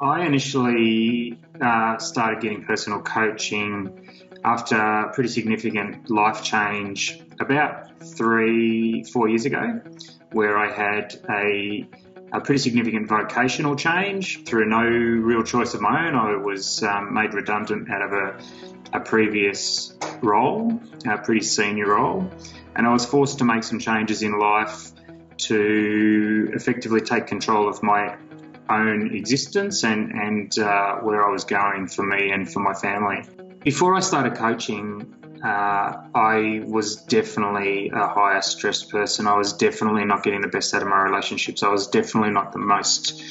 I initially started getting personal coaching after a pretty significant life change about 3-4 years ago, where I had a pretty significant vocational change through no real choice of my own. I was made redundant out of a previous role, a pretty senior role, and I was forced to make some changes in life to effectively take control of my own existence and where I was going for me and for my family. Before I started coaching, I was definitely a higher stress person. I was definitely not getting the best out of my relationships. I was definitely not the most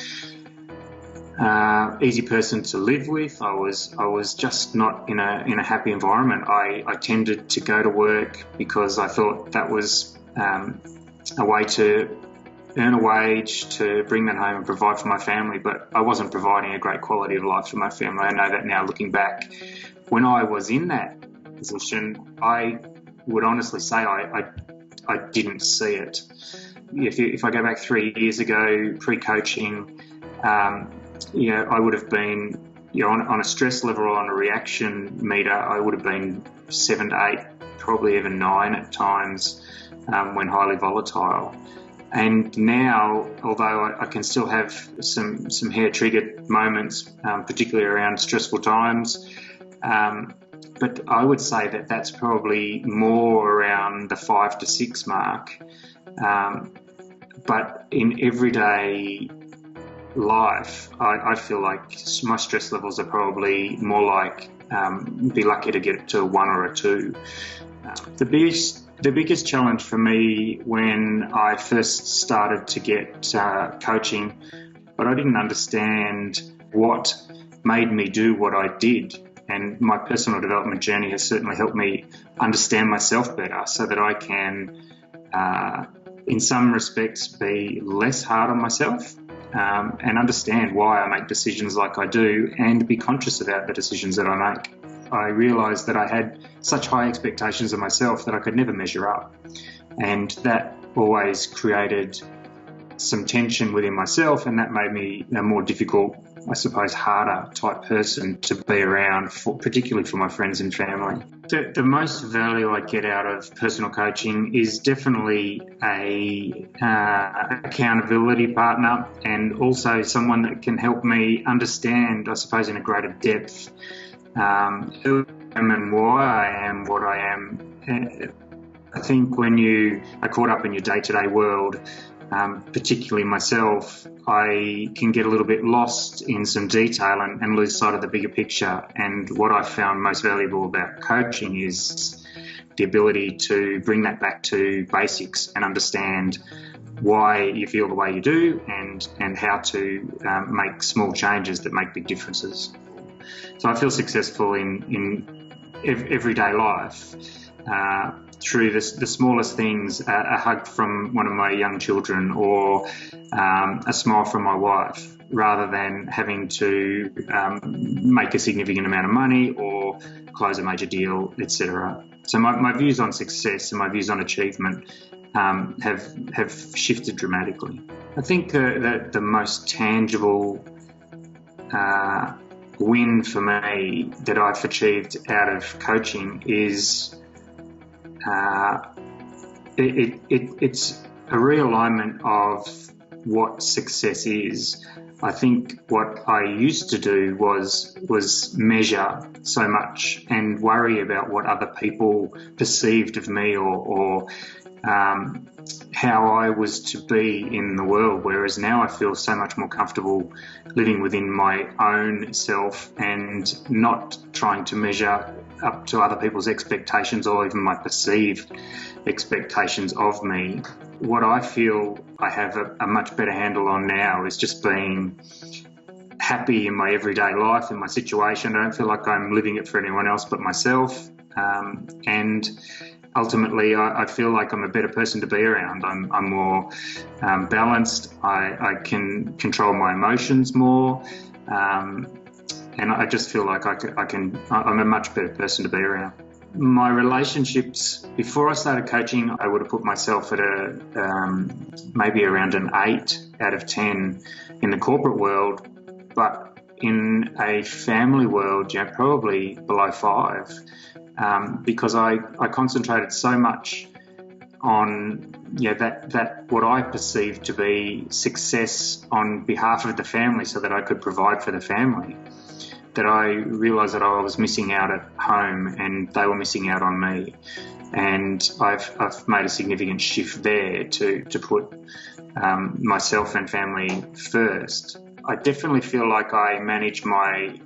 easy person to live with. I was just not in a happy environment. I tended to go to work because I thought that was a way to earn a wage to bring that home and provide for my family, but I wasn't providing a great quality of life for my family. I know that now looking back. When I was in that position, I would honestly say I didn't see it. If I go back 3 years ago, pre-coaching, I would have been, on a stress level or on a reaction meter, I would have been 7 to 8, probably even 9 at times when highly volatile. And now, although I can still have some hair-triggered moments, particularly around stressful times, but I would say that that's probably more around the 5 to 6 mark. But in everyday life, I feel like my stress levels are probably more like be lucky to get to a 1 or a 2. The biggest challenge for me when I first started to get coaching, but I didn't understand what made me do what I did. And my personal development journey has certainly helped me understand myself better so that I can, in some respects, be less hard on myself and understand why I make decisions like I do and be conscious about the decisions that I make. I realised that I had such high expectations of myself that I could never measure up. And that always created some tension within myself, and that made me a more difficult, I suppose, harder type person to be around, particularly for my friends and family. The most value I get out of personal coaching is definitely a accountability partner, and also someone that can help me understand, I suppose, in a greater depth, who I am and why I am what I am. I think when you are caught up in your day-to-day world, particularly myself, I can get a little bit lost in some detail and lose sight of the bigger picture. And what I found most valuable about coaching is the ability to bring that back to basics and understand why you feel the way you do and how to make small changes that make big differences. So I feel successful in everyday life through the smallest things, a hug from one of my young children or a smile from my wife, rather than having to make a significant amount of money or close a major deal, etc. So my views on success and my views on achievement have shifted dramatically. I think that the most tangible win for me that I've achieved out of coaching is it's a realignment of what success is. I think what I used to do was measure so much and worry about what other people perceived of me or how I was to be in the world, whereas now I feel so much more comfortable living within my own self and not trying to measure up to other people's expectations or even my perceived expectations of me. What I feel I have a much better handle on now is just being happy in my everyday life, in my situation. I don't feel like I'm living it for anyone else but myself. And ultimately, I feel like I'm a better person to be around. I'm more balanced. I can control my emotions more. And I just feel like I'm a much better person to be around. My relationships, before I started coaching, I would have put myself at maybe around an 8 out of 10 in the corporate world. But in a family world, probably below 5, because I concentrated so much on that what I perceived to be success on behalf of the family, so that I could provide for the family, that I realised that I was missing out at home and they were missing out on me. And I've made a significant shift there to put myself and family first. I definitely feel like I manage my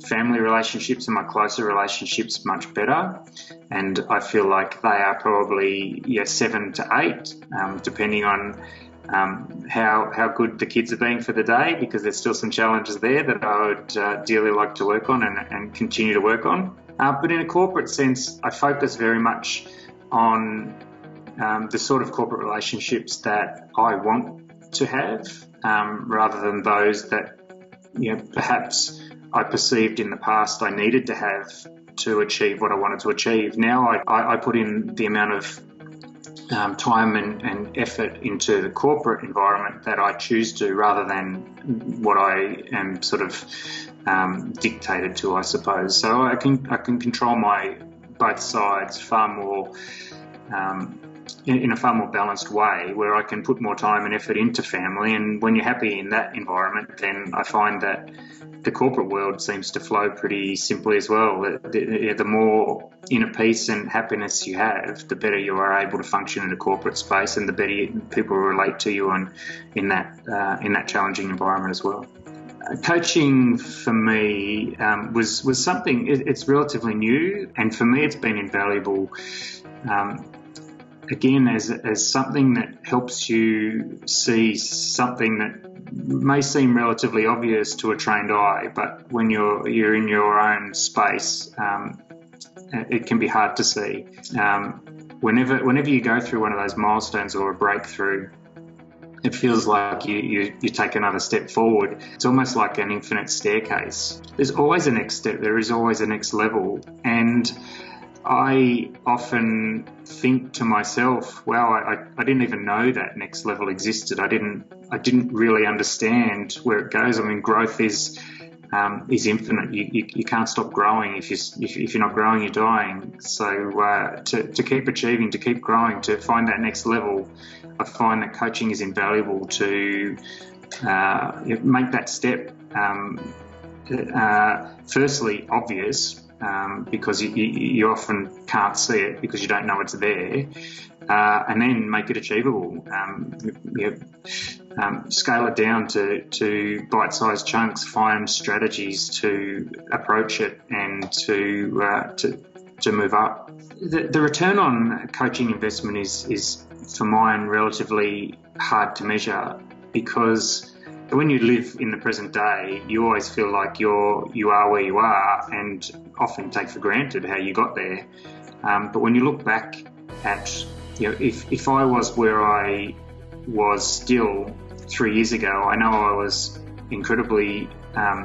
family relationships and my closer relationships much better, and I feel like they are probably 7 to 8, depending on how good the kids are being for the day, because there's still some challenges there that I would dearly like to work on and continue to work on. But in a corporate sense, I focus very much on the sort of corporate relationships that I want to have, rather than those that perhaps I perceived in the past I needed to have to achieve what I wanted to achieve. Now I put in the amount of time and effort into the corporate environment that I choose to, rather than what I am sort of dictated to, I suppose. So I can control my both sides far more in a far more balanced way, where I can put more time and effort into family. And when you're happy in that environment, then I find that the corporate world seems to flow pretty simply as well. The more inner peace and happiness you have, the better you are able to function in a corporate space, and the better people relate to you in that challenging environment as well. Coaching for me was something. It's relatively new, and for me, it's been invaluable. Again, as something that helps you see something that may seem relatively obvious to a trained eye, but when you're in your own space, it can be hard to see. Whenever you go through one of those milestones or a breakthrough, it feels like you take another step forward. It's almost like an infinite staircase. There's always a next step. There is always a next level. And I often think to myself, wow, I didn't even know that next level existed. I didn't really understand where it goes. I mean, growth is infinite. You can't stop growing. If you're not growing, you're dying. So to keep achieving, to keep growing, to find that next level, I find that coaching is invaluable to make that step. Firstly, obvious. Because you often can't see it because you don't know it's there, and then make it achievable. Scale it down to bite-sized chunks, find strategies to approach it and to move up. The return on coaching investment is for mine relatively hard to measure, because when you live in the present day, you always feel like you are where you are, and often take for granted how you got there. But when you look back at, if I was where I was still 3 years ago, I know I was incredibly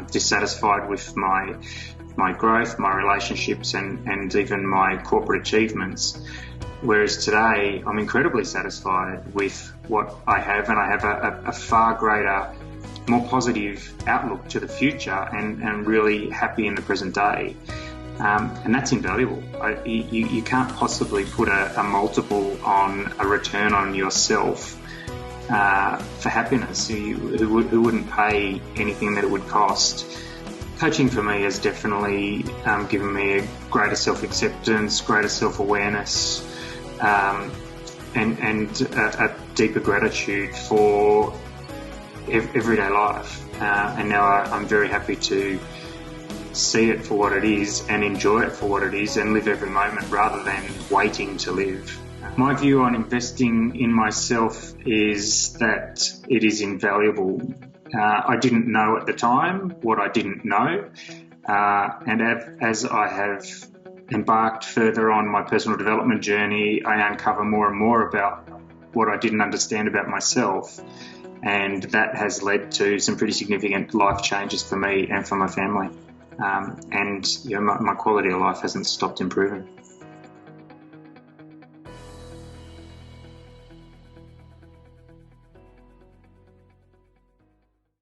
dissatisfied with my growth, my relationships, and even my corporate achievements. Whereas today, I'm incredibly satisfied with what I have, and I have a far greater, more positive outlook to the future, and really happy in the present day. And that's invaluable. You can't possibly put a multiple on a return on yourself for happiness. Who wouldn't pay anything that it would cost? Coaching for me has definitely given me a greater self-acceptance, greater self-awareness, and a deeper gratitude for everyday life. And now I'm very happy to see it for what it is and enjoy it for what it is, and live every moment rather than waiting to live. My view on investing in myself is that it is invaluable. I didn't know at the time what I didn't know, and as I have embarked further on my personal development journey, I uncover more and more about what I didn't understand about myself, and that has led to some pretty significant life changes for me and for my family. And my quality of life hasn't stopped improving.